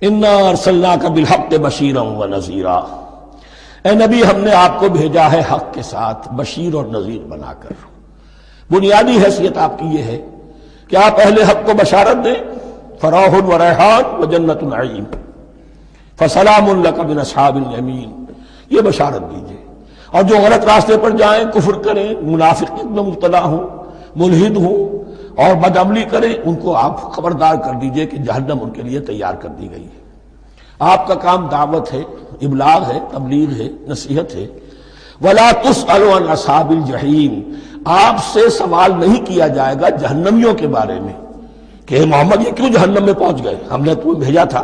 انا ارسلناک بالحق بشیرا ونذیرا، اے نبی ہم نے آپ کو بھیجا ہے حق کے ساتھ بشیر اور نذیر بنا کر۔ بنیادی حیثیت آپ کی یہ ہے کہ آپ اہل حق کو بشارت دیں، فراح و ریحان و جنت نعیم، فسلام لک من اصحاب الیمین، یہ بشارت دیجیے۔ اور جو غلط راستے پر جائیں، کفر کریں، منافقت میں مبتلا ہوں، ملحد ہوں اور بدعملی کریں، ان کو آپ خبردار کر دیجئے کہ جہنم ان کے لیے تیار کر دی گئی ہے۔ آپ کا کام دعوت ہے، ابلاغ ہے، تبلیغ ہے، نصیحت ہے۔ وَلَا تُسْأَلُ عَنْ أَصْحَابِ الْجَحِيمِ، آپ سے سوال نہیں کیا جائے گا جہنمیوں کے بارے میں کہ محمد یہ کیوں جہنم میں پہنچ گئے، ہم نے تمہیں بھیجا تھا،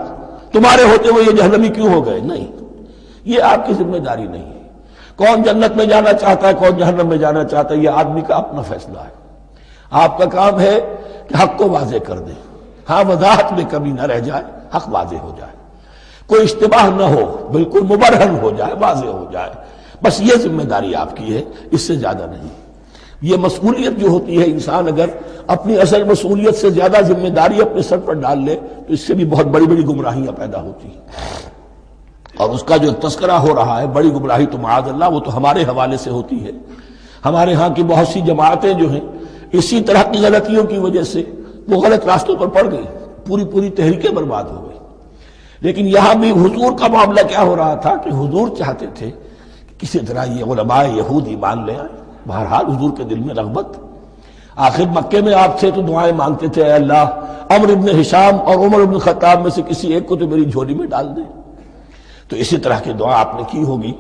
تمہارے ہوتے ہوئے یہ جہنمی کیوں ہو گئے؟ نہیں، یہ آپ کی ذمہ داری نہیں ہے۔ کون جنت میں جانا چاہتا ہے، کون جہنم میں جانا چاہتا ہے، یہ آدمی کا اپنا فیصلہ ہے۔ آپ کا کام ہے کہ حق کو واضح کر دیں، ہاں وضاحت میں کمی نہ رہ جائے، حق واضح ہو جائے، کوئی اشتباہ نہ ہو، بالکل مبرہن ہو جائے، واضح ہو جائے، بس یہ ذمہ داری آپ کی ہے، اس سے زیادہ نہیں۔ یہ مسئولیت جو ہوتی ہے، انسان اگر اپنی اصل مسئولیت سے زیادہ ذمہ داری اپنے سر پر ڈال لے تو اس سے بھی بہت بڑی بڑی گمراہیاں پیدا ہوتی ہیں۔ اور اس کا جو تذکرہ ہو رہا ہے بڑی گمراہی تو معاذ اللہ وہ تو ہمارے حوالے سے ہوتی ہے۔ ہمارے ہاں کی بہت سی جماعتیں جو ہیں اسی طرح کی غلطیوں کی وجہ سے وہ غلط راستوں پر پڑ گئی، پوری تحریکیں برباد ہو گئی۔ لیکن یہاں بھی حضور کا معاملہ کیا ہو رہا تھا کہ حضور چاہتے تھے کہ کسی طرح یہ علماء یہود ایمان لے آئیں۔ بہرحال حضور کے دل میں رغبت، آخر مکے میں آپ تھے تو دعائیں مانگتے تھے، اے اللہ عمرو ابن ہشام اور عمر ابن خطاب میں سے کسی ایک کو تو میری جھولی میں ڈال دے۔ تو اسی طرح کی دعا آپ نے کی ہوگی۔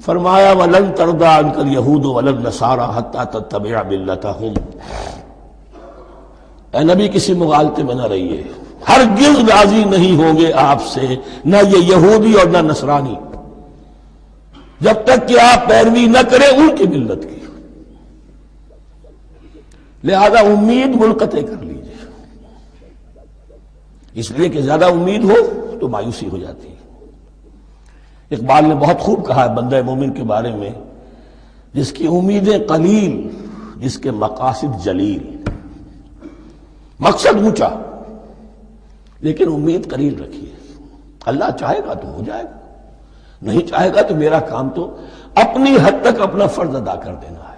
فرمایا وَلَن تَرْضَىٰ عَنْكَ الْيَهُودُ وَلَا النَّصَارَىٰ حَتَّىٰ تَتَّبِعَ مِلَّتَهُمْ، اے نبی کسی مغالطے میں نہ رہیے، ہرگز راضی نہیں ہوں گے آپ سے نہ یہ یہودی اور نہ نصرانی جب تک کہ آپ پیروی نہ کریں ان کی ملت کی۔ لہذا امید منقطع کر لیجیے، اس لیے کہ زیادہ امید ہو تو مایوسی ہو جاتی ہے۔ اقبال نے بہت خوب کہا ہے بندہ مومن کے بارے میں، جس کی امیدیں قلیل، جس کے مقاصد جلیل۔ مقصد اونچا لیکن امید قلیل رکھیے، اللہ چاہے گا تو ہو جائے گا، نہیں چاہے گا تو میرا کام تو اپنی حد تک اپنا فرض ادا کر دینا ہے۔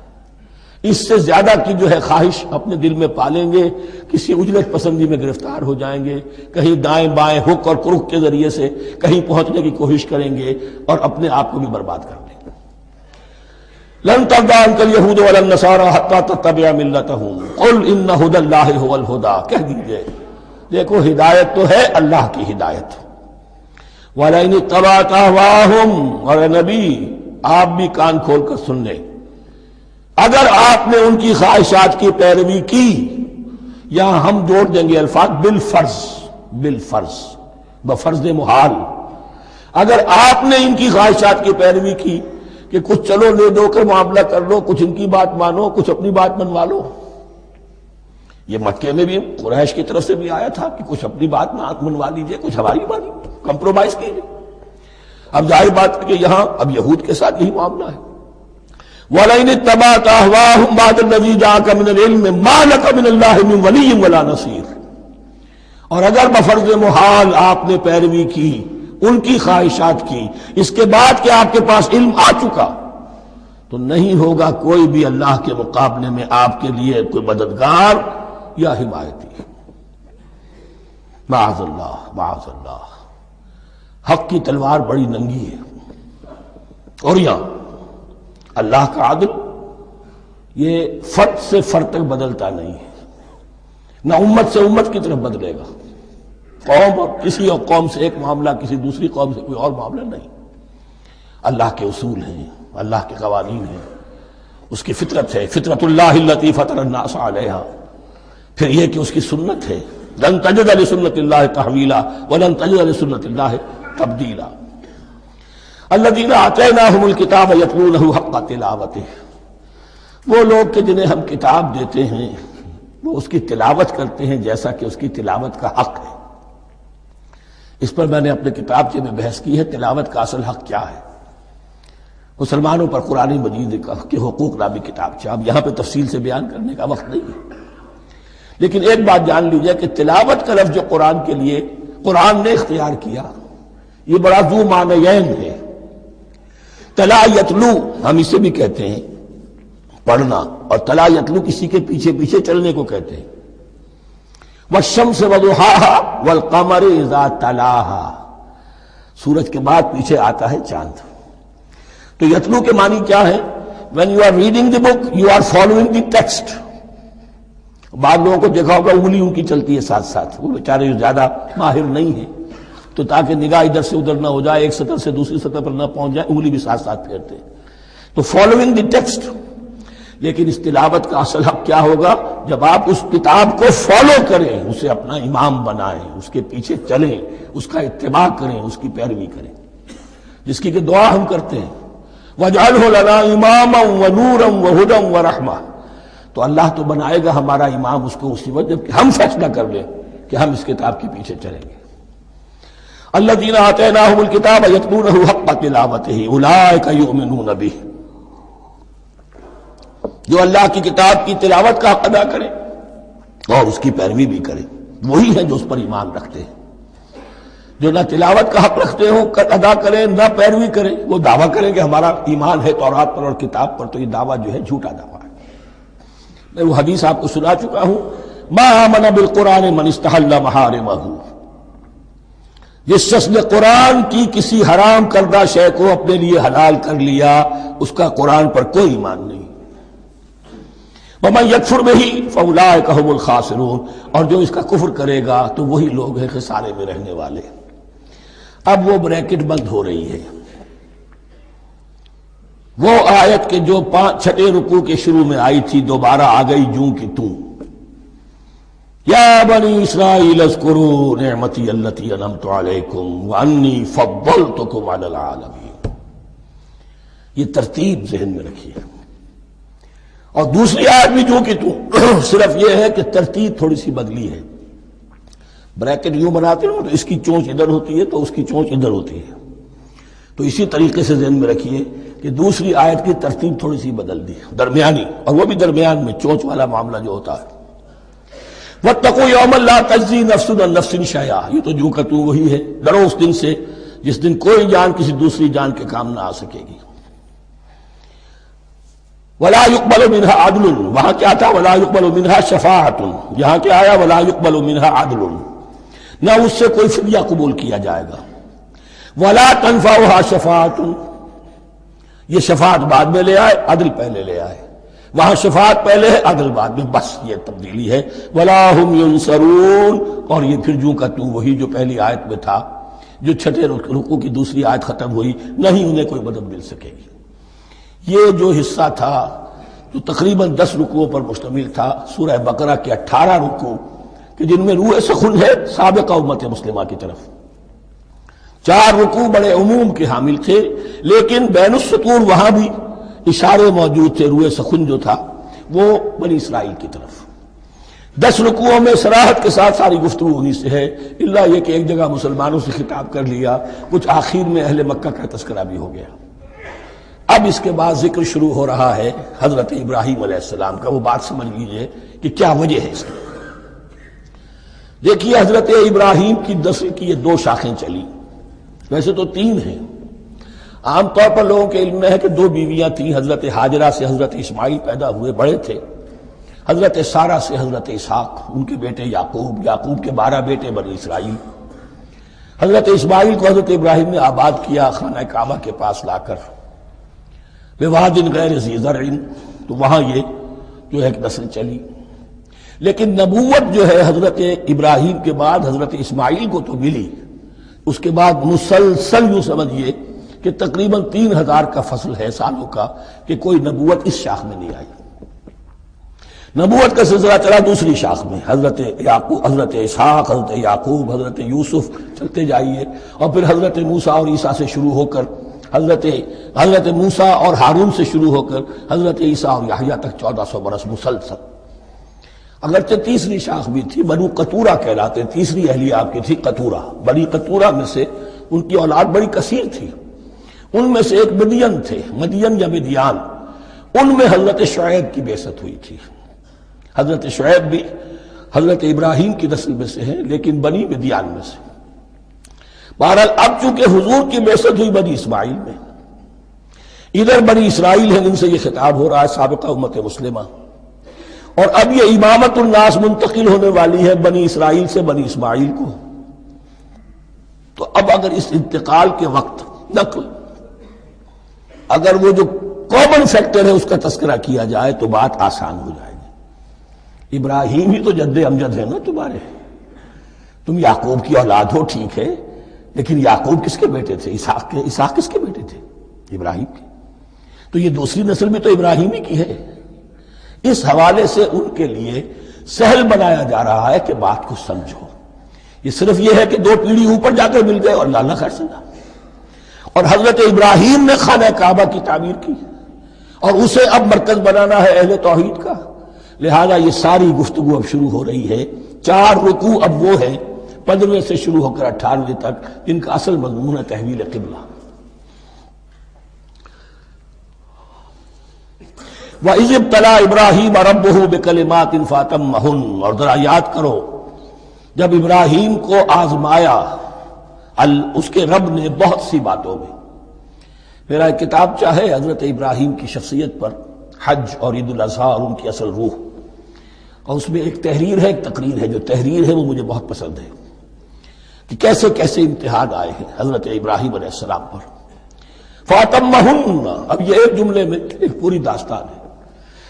اس سے زیادہ کی جو ہے خواہش اپنے دل میں پالیں گے، کسی اجلت پسندی میں گرفتار ہو جائیں گے، کہیں دائیں بائیں ہک اور کرک کے ذریعے سے کہیں پہنچنے کی کوشش کریں گے اور اپنے آپ کو بھی برباد کر لیں گے۔ لن ترضى عنك اليهود ولا النصارى حتى تتبع ملتهم قل ان هدى الله هو الهدى، کہہ دیجئے دیکھو ہدایت تو ہے اللہ کی ہدایت۔ وَلَئِنِ اتَّبَعْتَ أَهْوَاءَهُمْ، اور نبی آپ بھی کان کھول کر سن لیں، اگر آپ نے ان کی خواہشات کی پیروی کی، یہاں ہم جوڑ دیں گے الفاظ بالفرض، بفرض محال، اگر آپ نے ان کی خواہشات کی پیروی کی کہ کچھ چلو لے دو کر معاملہ کر لو، کچھ ان کی بات مانو، کچھ اپنی بات منوا لو۔ یہ مکے میں بھی قریش کی طرف سے بھی آیا تھا کہ کچھ اپنی بات منوا لیجئے، کچھ ہماری بات کمپرومائز کیجئے۔ اب ظاہر بات ہے کہ یہاں اب یہود کے ساتھ یہی معاملہ ہے۔ وَلَئِنِ اتَّبَعْتَ أَهْوَاءَهُمْ بَعْدَ الَّذِي جَاءَكَ مِنَ الْعِلْمِ مَا لَكَ مِنَ اللَّهِ مِنْ وَلِيٍّ وَلَا نَصِيرٍ، اور اگر بفرض محال آپ نے پیروی کی، ان کی خواہشات کی، اس کے بعد کہ آپ کے پاس علم آ چکا، تو نہیں ہوگا کوئی بھی اللہ کے مقابلے میں آپ کے لیے کوئی مددگار یا حمایتی۔ معاذ اللہ معاذ اللہ، حق کی تلوار بڑی ننگی ہے، اور یہاں اللہ کا عدل یہ فرد سے فرد تک بدلتا نہیں ہے، نہ امت سے امت کی طرف بدلے گا، قوم اور کسی اور قوم سے ایک معاملہ، کسی دوسری قوم سے کوئی اور معاملہ نہیں۔ اللہ کے اصول ہیں، اللہ کے قوانین ہیں، اس کی فطرت ہے، فطرت اللہ التی فطر الناس علیہا، پھر یہ کہ اس کی سنت ہے، لن تجد لسنت اللہ تحویلا ولن تجد لسنت اللہ تبدیلا۔ الذین آتیناہم الکتاب یتلونہ حق تلاوتہ، وہ لوگ کہ جنہیں ہم کتاب دیتے ہیں وہ اس کی تلاوت کرتے ہیں جیسا کہ اس کی تلاوت کا حق ہے۔ اس پر میں نے اپنے کتابچے میں بحث کی ہے، تلاوت کا اصل حق کیا ہے۔ مسلمانوں پر قرآن مجید کے حقوق نامی کتابچہ، اب یہاں پہ تفصیل سے بیان کرنے کا وقت نہیں ہے، لیکن ایک بات جان لیجئے کہ تلاوت کا لفظ جو قرآن کے لیے قرآن نے اختیار کیا، یہ بڑا ذو معنیین ہے۔ تلا یتلو ہم اسے بھی کہتے ہیں پڑھنا، اور تلا یتلو کسی کے پیچھے پیچھے چلنے کو کہتے ہیں۔ والشمس وضحاها والقمر اذا تلاها، سورج کے بعد پیچھے آتا ہے چاند۔ تو یتلو کے معنی کیا ہے؟ when you are reading the book you are following the text۔ بعض لوگوں کو دیکھا ہوگا انگلی ان کی چلتی ہے ساتھ ساتھ، وہ بیچارے زیادہ ماہر نہیں ہیں تو تاکہ نگاہ ادھر سے ادھر نہ ہو جائے، ایک سطر سے دوسری سطر پر نہ پہنچ جائے، انگلی بھی ساتھ ساتھ پھیرتے ہیں، تو فالوئنگ دی ٹیکسٹ۔ لیکن اس تلاوت کا اصل حق کیا ہوگا؟ جب آپ اس کتاب کو فالو کریں، اسے اپنا امام بنائیں، اس کے پیچھے چلیں، اس کا اتباع کریں، اس کی پیروی کریں، جس کی کہ دعا ہم کرتے ہیں وَاجْعَلْهُ لَنَا إِمَامًا وَنُورًا وَهُدًى وَرَحْمَةً۔ تو اللہ تو بنائے گا ہمارا امام اس کو اسی وقت جب کہ ہم فیصلہ کر لیں کہ ہم اس کتاب کے پیچھے چلیں گے۔ الَّذِينَ آتَيْنَاهُمُ الْكِتَابَ يَتْلُونَهُ حَقَّ تِلَاوَتِهِ أُولَٰئِكَ يُؤْمِنُونَ بِهِ، جو اللہ کی کتاب کی تلاوت کا حق ادا کرے اور اس کی پیروی بھی کرے، وہی ہیں جو اس پر ایمان رکھتے ہیں۔ جو نہ تلاوت کا حق رکھتے ہوں ادا کریں، نہ پیروی کریں، وہ دعویٰ کریں کہ ہمارا ایمان ہے تورات پر اور کتاب پر، تو یہ دعویٰ جو ہے جھوٹا دعویٰ ہے۔ میں وہ حدیث آپ کو سنا چکا ہوں، ما آمن بالقرآن من استحل محارمہ، جس شخص نے قرآن کی کسی حرام کردہ شے کو اپنے لیے حلال کر لیا، اس کا قرآن پر کوئی ایمان نہیں۔ وَمَن يَكْفُرْ بِهِ فَأُولَٰئِكَ هُمُ الْخَاسِرُونَ، اور جو اس کا کفر کرے گا تو وہی لوگ ہیں خسارے میں رہنے والے۔ اب وہ بریکٹ بند ہو رہی ہے، وہ آیت کے جو چھٹے رکوع کے شروع میں آئی تھی دوبارہ آ گئی جوں کی توں، یا بنی اسرائیل اذکروا نعمتی التی انعمت علیکم وانی فضلتکم علی العالمین۔ یہ ترتیب ذہن میں رکھیے۔ اور دوسری آیت بھی جو کہ تو صرف یہ ہے کہ ترتیب تھوڑی سی بدلی ہے، بریکٹ یوں بناتے ہو تو اس کی چونچ ادھر ہوتی ہے تو اس کی چونچ ادھر ہوتی ہے، تو اسی طریقے سے ذہن میں رکھیے کہ دوسری آیت کی ترتیب تھوڑی سی بدل دی، درمیانی، اور وہ بھی درمیان میں چونچ والا معاملہ جو ہوتا ہے۔ وَاتَّقُوا يَوْمًا لَا تَجْزِي نَفْسٌ عَن نَفْسٍ شَيْئًا، یہ تو جو کہ تو وہی ہے، ڈرو اس دن سے جس دن کوئی جان کسی دوسری جان کے کام نہ آ سکے گی۔ وَلَا يُقْبَلُ مِنْهَا عَدْلٌ، وہاں کیا تھا وَلَا يُقْبَلُ مِنْهَا شَفَاعَةٌ، یہاں کیا آیا وَلَا يُقْبَلُ مِنْهَا عَدْلٌ، نہ اس سے کوئی فدیہ قبول کیا جائے گا۔ وَلَا تَنفَعُهَا شَفَاعَةٌ، یہ شفاعت بعد میں لے آئے، عدل پہلے لے آئے، وہاں شفاعت پہلے ہے، عدل بعد میں، بس یہ تبدیلی ہے۔ وَلَا هُمْ يُنصَرُونَ، اور یہ پھر جو کا تو وہی جو پہلی آیت میں تھا، جو چھٹے رکوع کی دوسری آیت ختم ہوئی، نہیں انہیں کوئی مدد مل سکے گی۔ یہ جو حصہ تھا جو تقریباً 10 رکوعوں پر مشتمل تھا، سورہ بقرہ کے 18 رکوع کہ جن میں روح سخن ہے سابقہ امت مسلمہ کی طرف، 4 رکوع بڑے عموم کے حامل تھے، لیکن بین السطور وہاں بھی اشارے موجود تھے، روح سخن جو تھا وہ بنی اسرائیل کی طرف۔ 10 رکوعوں میں صراحت کے ساتھ ساری گفتگو انہی سے ہے، الا یہ کہ ایک جگہ مسلمانوں سے خطاب کر لیا، کچھ آخر میں اہل مکہ کا تذکرہ بھی ہو گیا۔ اب اس کے بعد ذکر شروع ہو رہا ہے حضرت ابراہیم علیہ السلام کا۔ وہ بات سمجھ لیجئے کہ کیا وجہ ہے اس کی۔ دیکھیے حضرت ابراہیم کی نسل کی یہ 2 شاخیں چلی، ویسے تو 3 ہیں، عام طور پر لوگوں کے علم میں ہے کہ 2 بیویاں تھیں، حضرت ہاجرہ سے حضرت اسماعیل پیدا ہوئے، بڑے تھے، حضرت سارہ سے حضرت اسحاق، ان کے بیٹے یعقوب، یعقوب کے 12 بیٹے بنی اسرائیل۔ حضرت اسماعیل کو حضرت ابراہیم نے آباد کیا خانہ کعبہ کے پاس لا کر، بواد غیر ذی زرع، تو وہاں یہ جو ایک نسل چلی۔ لیکن نبوت جو ہے حضرت ابراہیم کے بعد حضرت اسماعیل کو تو ملی، اس کے بعد مسلسل یوں سمجھیے کہ تقریباً 3000 کا فصل ہے سالوں کا کہ کوئی نبوت اس شاخ میں نہیں آئی۔ نبوت کا سلسلہ چلا دوسری شاخ میں، حضرت یعقوب، حضرت اسحاق، حضرت یعقوب، حضرت یوسف، چلتے جائیے، اور پھر حضرت موسیٰ اور عیسیٰ سے شروع ہو کر حضرت موسیٰ اور ہارون سے شروع ہو کر حضرت عیسیٰ اور یحییٰ تک 1400 برس مسلسل۔ اگرچہ تیسری شاخ بھی تھی، بنو قطورہ کہلاتے، تیسری اہلیہ آپ کی تھی قطورہ، بنی قطورہ میں سے ان کی اولاد بڑی کثیر تھی، ان میں سے ایک مدین تھے، مدین یا مدیان، ان میں حضرت شعیب کی بعثت ہوئی تھی۔ حضرت شعیب بھی حضرت ابراہیم کی نسل میں سے ہیں، لیکن بنی مدیان میں سے۔ بہرحال اب چونکہ حضور کی بعثت ہوئی بنی اسماعیل میں، ادھر بنی اسرائیل ہیں، ان سے یہ خطاب ہو رہا ہے سابقہ امت مسلمہ، اور اب یہ امامت الناس منتقل ہونے والی ہے بنی اسرائیل سے بنی اسماعیل کو. تو اب اگر اس انتقال کے وقت نقل اگر وہ جو کامن فیکٹر ہے اس کا تذکرہ کیا جائے تو بات آسان ہو جائے گی. ابراہیم ہی تو جد امجد ہے نا تمہارے، تم یعقوب کی اولاد ہو ٹھیک ہے، لیکن یعقوب کس کے بیٹے تھے؟ اسحاق کس کے بیٹے تھے؟ ابراہیم کے. تو یہ دوسری نسل بھی تو ابراہیم ہی کی ہے. اس حوالے سے ان کے لیے سہل بنایا جا رہا ہے کہ بات کو سمجھو. یہ صرف یہ ہے کہ دو پیڑھی اوپر جا کر مل گئے اور لانا خیر سنا. اور حضرت ابراہیم نے خانہ کعبہ کی تعمیر کی اور اسے اب مرکز بنانا ہے اہل توحید کا. لہذا یہ ساری گفتگو اب شروع ہو رہی ہے. 4 رکوع اب وہ ہیں 15 سے شروع ہو کر 18 تک جن کا اصل مضمون ہے تحویل قبلہ. وَإِذِ ابْتَلَىٰ إِبْرَاهِيمَ رَبُّهُ بِكَلِمَاتٍ فَأَتَمَّهُنَّ، اور ذرا یاد کرو جب ابراہیم کو آزمایا اس کے رب نے بہت سی باتوں میں. میرا ایک کتاب چاہے حضرت ابراہیم کی شخصیت پر، حج اور عید الاضحیٰ اور ان کی اصل روح، اور اس میں ایک تحریر ہے ایک تقریر ہے. جو تحریر ہے وہ مجھے بہت پسند ہے کہ کیسے کیسے امتحان آئے ہیں حضرت ابراہیم علیہ السلام پر. فَأَتَمَّهُنَّ، اب یہ ایک جملے میں ایک پوری داستان ہے.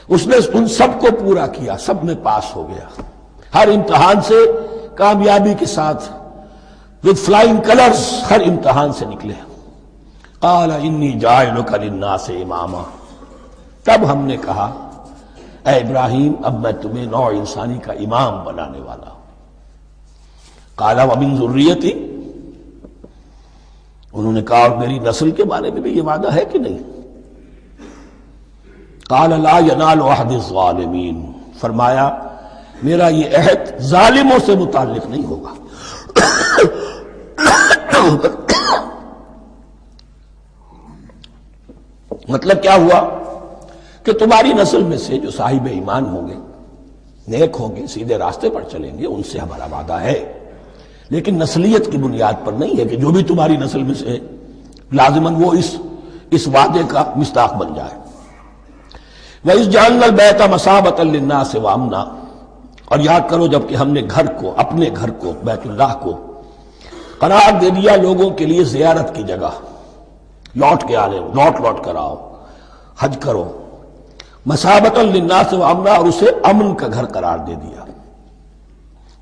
اس نے ان سب کو پورا کیا، سب میں پاس ہو گیا، ہر امتحان سے کامیابی کے ساتھ with flying colors ہر امتحان سے نکلے. قال انی جاعلک للناس اماما، تب ہم نے کہا اے ابراہیم اب میں تمہیں نوع انسانی کا امام بنانے والا ہوں. قال ومن ذریتی، انہوں نے کہا اور میری نسل کے بارے میں بھی یہ وعدہ ہے کہ نہیں؟ قال لا ینال عہد الظالمین، فرمایا میرا یہ عہد ظالموں سے متعلق نہیں ہوگا. مطلب کیا ہوا کہ تمہاری نسل میں سے جو صاحب ایمان ہوں گے، نیک ہوں گے، سیدھے راستے پر چلیں گے، ان سے ہمارا وعدہ ہے، لیکن نسلیت کی بنیاد پر نہیں ہے کہ جو بھی تمہاری نسل میں سے لازماً وہ اس وعدے کا مصداق بن جائے. وَإِذْ جَعَلْنَا الْبَيْتَ مَثَابَةً لِلنَّاسِ وَأَمْنًا، اور یاد کرو جب کہ ہم نے گھر کو، اپنے گھر کو، بیت اللہ کو قرار دے دیا لوگوں کے لیے زیارت کی جگہ، لوٹ کے آنے، لوٹ کر آؤ، حج کرو. مَثَابَةً لِلنَّاسِ وَأَمْنًا، اور اسے امن کا گھر قرار دے دیا.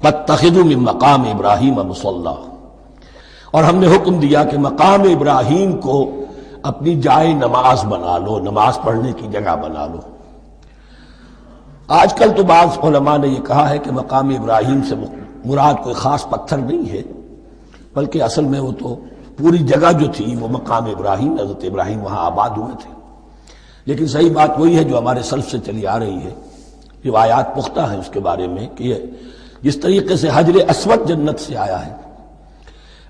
وَاتَّخِذُوا مِن مَّقَامِ إِبْرَاهِيمَ مُصَلًّى، اور ہم نے حکم دیا کہ مقام ابراہیم کو اپنی جائے نماز بنا لو، نماز پڑھنے کی جگہ بنا لو. آج کل تو بعض علماء نے یہ کہا ہے کہ مقام ابراہیم سے مراد کوئی خاص پتھر نہیں ہے، بلکہ اصل میں وہ تو پوری جگہ جو تھی وہ مقام ابراہیم، حضرت ابراہیم وہاں آباد ہوئے تھے. لیکن صحیح بات وہی ہے جو ہمارے سلف سے چلی آ رہی ہے، روایات پختہ ہیں اس کے بارے میں کہ یہ جس طریقے سے حجر اسود جنت سے آیا ہے،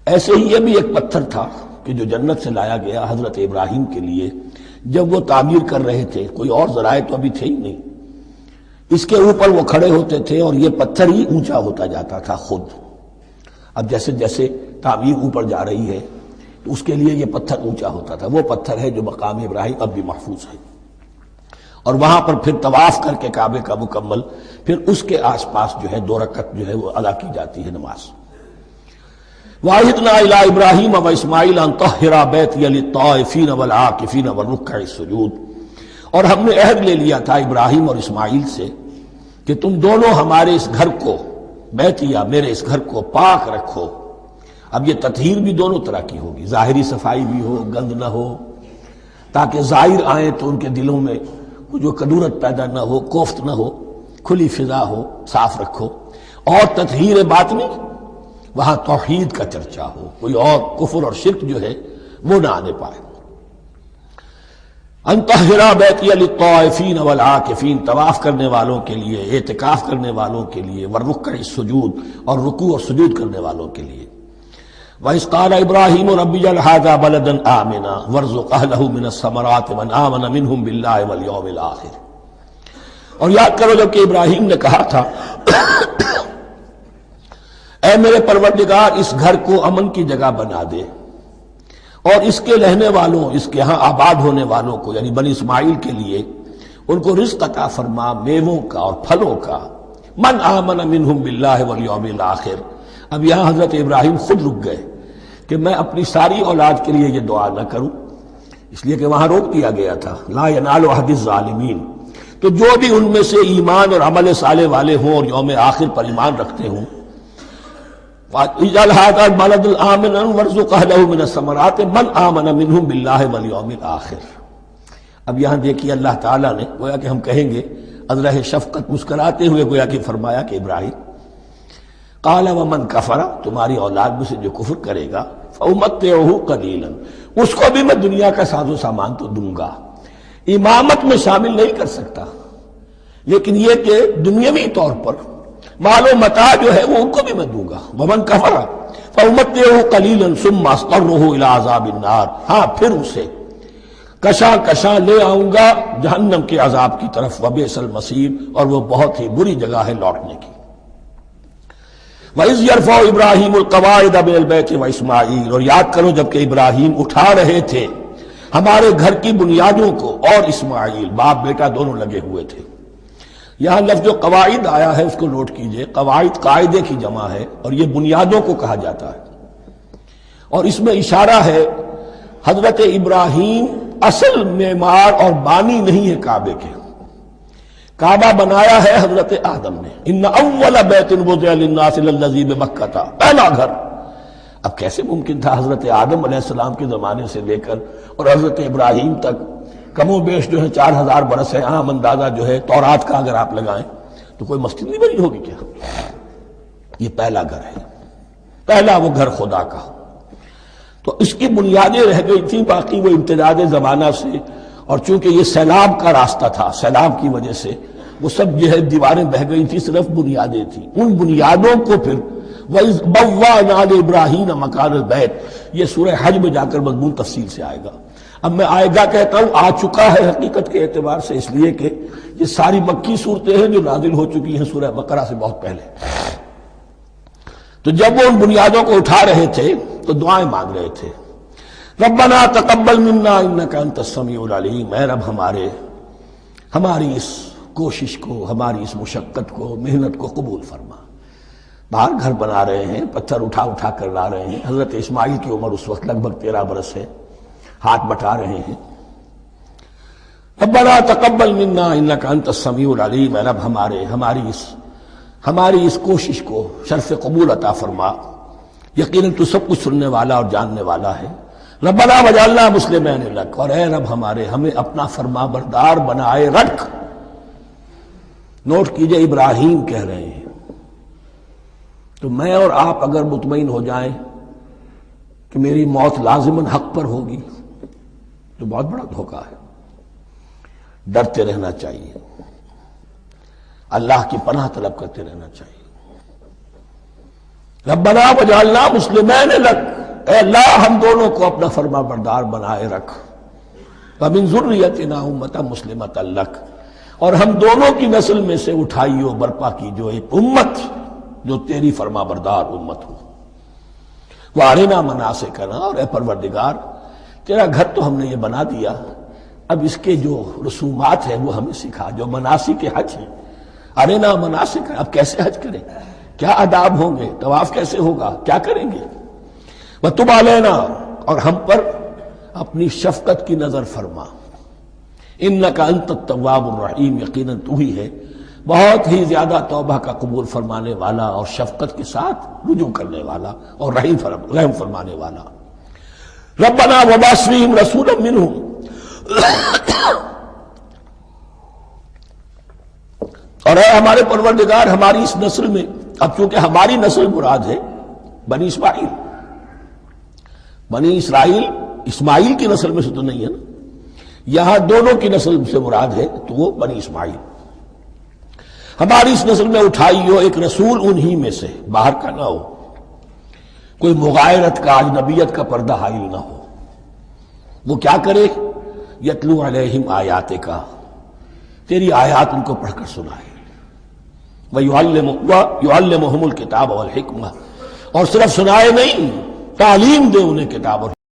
ایسے ہی یہ بھی ایک پتھر تھا کہ جو جنت سے لایا گیا حضرت ابراہیم کے لیے جب وہ تعمیر کر رہے تھے. کوئی اور ذرائع تو ابھی تھے ہی نہیں، اس کے اوپر وہ کھڑے ہوتے تھے اور یہ پتھر ہی اونچا ہوتا جاتا تھا خود. اب جیسے جیسے تعمیر اوپر جا رہی ہے تو اس کے لیے یہ پتھر اونچا ہوتا تھا. وہ پتھر ہے جو مقام ابراہیم اب بھی محفوظ ہے، اور وہاں پر پھر طواف کر کے کعبے کا مکمل، پھر اس کے آس پاس جو ہے 2 رکعت جو ہے وہ ادا کی جاتی ہے نماز. وَعَهِدْنَا إِلَىٰ إِبْرَاهِيمَ وَإِسْمَاعِيلَ أَن طَهِّرَا بَيْتِيَ لِلطَّائِفِينَ وَالْعَاكِفِينَ وَالرُّكَّعِ السُّجُودِ، اور ہم نے عہد لے لیا تھا ابراہیم اور اسماعیل سے کہ تم دونوں ہمارے اس گھر کو، بیتیا میرے اس گھر کو پاک رکھو. اب یہ تطہیر بھی دونوں طرح کی ہوگی، ظاہری صفائی بھی ہو، گند نہ ہو، تاکہ ظاہر آئیں تو ان کے دلوں میں جو کدورت پیدا نہ ہو، کوفت نہ ہو، کھلی فضا ہو، صاف رکھو. اور تطہیر باطنی، وہاں توحید کا چرچا ہو، کوئی اور کفر اور شرک جو ہے وہ نہ آنے پائے. ان طہرا بیتی للطائفین والعاکفین، طواف کرنے والوں کے لیے، اعتکاف کرنے والوں کے لیے، والرکع السجود، اور رکوع اور سجود کرنے والوں کے لیے. وَإِذْ قَالَ إِبْرَاهِيمُ رَبِّ اجْعَلْ هَٰذَا بَلَدًا آمِنًا وَارْزُقْ أَهْلَهُ مِنَ الثَّمَرَاتِ مَنْ آمَنَ مِنْهُمْ بِاللَّهِ وَالْيَوْمِ الْآخِرِ. اور یاد کرو جب کہ ابراہیم نے کہا تھا اے میرے پروردگار اس گھر کو امن کی جگہ بنا دے اور اس کے رہنے والوں، اس کے ہاں آباد ہونے والوں کو یعنی بنی اسماعیل کے لیے ان کو رزق عطا فرما، میووں کا اور پھلوں کا۔ من آمن منہم باللہ والیوم الآخر۔ اب یہاں حضرت ابراہیم خود رک گئے کہ میں اپنی ساری اولاد کے لیے یہ دعا نہ کروں، اس لیے کہ وہاں روک دیا گیا تھا لا ینال عہد الظالمین۔ تو جو بھی ان میں سے ایمان اور عمل صالح والے ہوں اور یوم آخر پر ایمان رکھتے ہوں، اجعل هذا البلد آمنا وارزق اهله من الثمرات من آمن منهم باللہ والیوم الآخر۔ اب یہاں دیکھیے اللہ تعالیٰ نے گویا کہ ہم کہیں گے ازرہ شفقت مسکراتے ہوئے گویا کہ فرمایا کہ ابراہیم قال ومن کفر، تمہاری اولاد میں سے جو کفر کرے گا فأمتعه قلیلا، اس کو بھی میں دنیا کا ساز و سامان تو دوں گا، امامت میں شامل نہیں کر سکتا، لیکن یہ کہ دنیاوی طور پر مال و متاع جو ہے وہ ان کو بھی میں دوں گا۔ ومن کفر فأمتعه قلیلا ثم اضطره الى عذاب النار، ہاں پھر اسے کشاں کشاں لے آؤں گا جہنم کے عذاب کی طرف، وبئس المصیر، اور وہ بہت ہی بری جگہ ہے لوٹنے کی۔ وَإِذْ يَرْفَعُ إِبْرَاهِيمُ الْقَوَاعِدَ مِنَ الْبَيْتِ وَإِسْمَاعِيلُ، اور یاد کرو جب کہ ابراہیم اٹھا رہے تھے ہمارے گھر کی بنیادوں کو، اور اسماعیل باپ بیٹا دونوں لگے ہوئے تھے۔ یہاں لفظ جو قواعد آیا ہے اس کو نوٹ کیجئے، قواعد قاعدے کی جمع ہے اور یہ بنیادوں کو کہا جاتا ہے، اور اس میں اشارہ ہے حضرت ابراہیم اصل معمار اور بانی نہیں ہے کعبے کے، کعبہ بنایا ہے حضرت آدم نے۔ ان اول بیت وضع للناس للذی بمکہ، پہلا گھر۔ اب کیسے ممکن تھا حضرت آدم علیہ السلام کے زمانے سے لے کر اور حضرت ابراہیم تک کم و بیش جو ہے 4000 برس ہے، عام اندازہ جو ہے تورات کا اگر آپ لگائیں تو کوئی مسجد نہیں بنی ہوگی کیا؟ یہ پہلا گھر ہے، پہلا وہ گھر خدا کا۔ تو اس کی بنیادیں رہ گئی تھیں، باقی وہ امتداد زمانہ سے، اور چونکہ یہ سیلاب کا راستہ تھا، سیلاب کی وجہ سے وہ سب جو ہے دیواریں بہہ گئی تھیں، صرف بنیادیں تھیں۔ ان بنیادوں کو پھر وَإِذْ بَوَّأْنَا لِإِبْرَاهِيمَ مَكَانَ الْبَيْتِ، یہ سورہ حج میں جا کر مضمون تفصیل سے آئے گا۔ اب میں آئے گا کہتا ہوں، آ چکا ہے حقیقت کے اعتبار سے، اس لیے کہ یہ ساری مکی صورتیں ہیں جو نازل ہو چکی ہیں سورہ بقرہ سے بہت پہلے۔ تو جب وہ ان بنیادوں کو اٹھا رہے تھے تو دعائیں مانگ رہے تھے، ربنا تقبل منا انک انت السمیع العلیم، اے رب ہماری اس کوشش کو، ہماری اس مشقت کو، محنت کو قبول فرما۔ باہر گھر بنا رہے ہیں، پتھر اٹھا اٹھا کر لا رہے ہیں، حضرت اسماعیل کی عمر اس وقت لگ بھگ 13 برس ہے، ہاتھ بٹا رہے ہیں۔ ربنا تقبل منا انک انت السمیع العلیم، اے رب ہماری اس کوشش کو شرف قبول عطا فرما، یقیناً تو سب کچھ سننے والا اور جاننے والا ہے۔ ربنا وجعلنا مسلمین لک، اور اے رب ہمیں اپنا فرما بردار بنائے رکھ۔ نوٹ کیجئے ابراہیم کہہ رہے ہیں، تو میں اور آپ اگر مطمئن ہو جائیں کہ میری موت لازماً حق پر ہوگی تو بہت بڑا دھوکہ ہے۔ ڈرتے رہنا چاہیے، اللہ کی پناہ طلب کرتے رہنا چاہیے۔ ربنا وجعلنا مسلمین لک، اے اللہ ہم دونوں کو اپنا فرما بردار بنائے رکھ، ومن ذریتنا امۃ مسلمۃ لک، اور ہم دونوں کی نسل میں سے اٹھائیو برپا کی جو ایک امت جو تیری فرما بردار امت ہو۔ وارنا مناسکنا، اور اے پروردگار تیرا گھر تو ہم نے یہ بنا دیا، اب اس کے جو رسومات ہیں وہ ہمیں سکھا، جو مناسک حج ہیں، ارنا مناسک، اب کیسے حج کریں، کیا آداب ہوں گے، طواف کیسے ہوگا، کیا کریں گے۔ وتب علینا، اور ہم پر اپنی شفقت کی نظر فرما، انک انت التواب الرحیم، یقیناً تو ہی ہے بہت ہی زیادہ توبہ کا قبول فرمانے والا اور شفقت کے ساتھ رجوع کرنے والا اور رحم فرمانے والا۔ ربنا وابعث فیہم رسولا منہم، اور اے ہمارے پروردگار ہماری اس نسل میں، اب چونکہ ہماری نسل مراد ہے بنی اسماعیل، بنی اسرائیل اسماعیل کی نسل میں سے تو نہیں ہے نا، یہاں دونوں کی نسل سے مراد ہے تو وہ بنی اسماعیل۔ ہماری اس نسل میں اٹھائی ہو ایک رسول انہی میں سے، باہر کا نہ ہو، کوئی مغایرت کا، اجنبیت کا پردہ حائل نہ ہو۔ وہ کیا کرے، یتلو علیہم آیاتک، تیری آیات ان کو پڑھ کر سنائے، وَيُعَلِّمُهُمُ الْكِتَابَ وَالْحِکْمَةَ، اور صرف سنائے نہیں، تعلیم دے انہیں کتاب اور